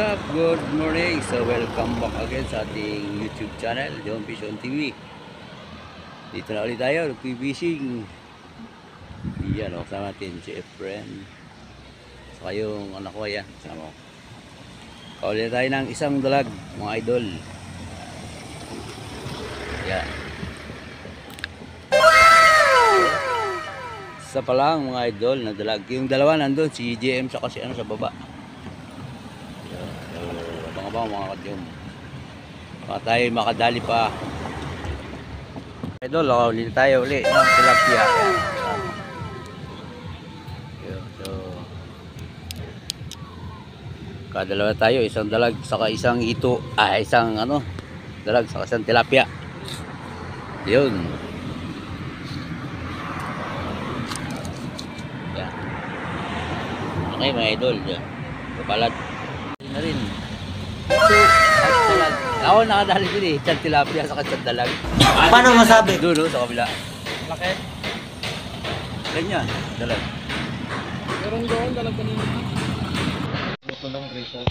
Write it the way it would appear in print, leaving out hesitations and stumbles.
What's up? Good morning. So welcome back again sa ating YouTube channel, John Vision TV. Dito na ulit tayo, nag-fishing. Yan o, kasama natin si Efren. Saka yung anak ko yan, kasama ko. Kauli tayo ng isang dalag, mga idol. Yan. Isa pa lang mga idol na dalag. Yung dalawa nandun, si JM saka si ano sa baba. Abang mga kadyom. Baka tayo makadali pa. Idol, ulit tayo ulit ng tilapia. So, kadalawa tayo, isang dalag saka isang ito, isang ano, dalag saka isang tilapia. Yun. Yan. Okay mga idol, yan. Kapalat na rin. Ako nakadali din eh, isang tilapia sa isang dalag. Paano masabi? Doon sa kabila. Laki. Ganyan, dalag. Meron doon, dalag kanina. Ito lang, Rico.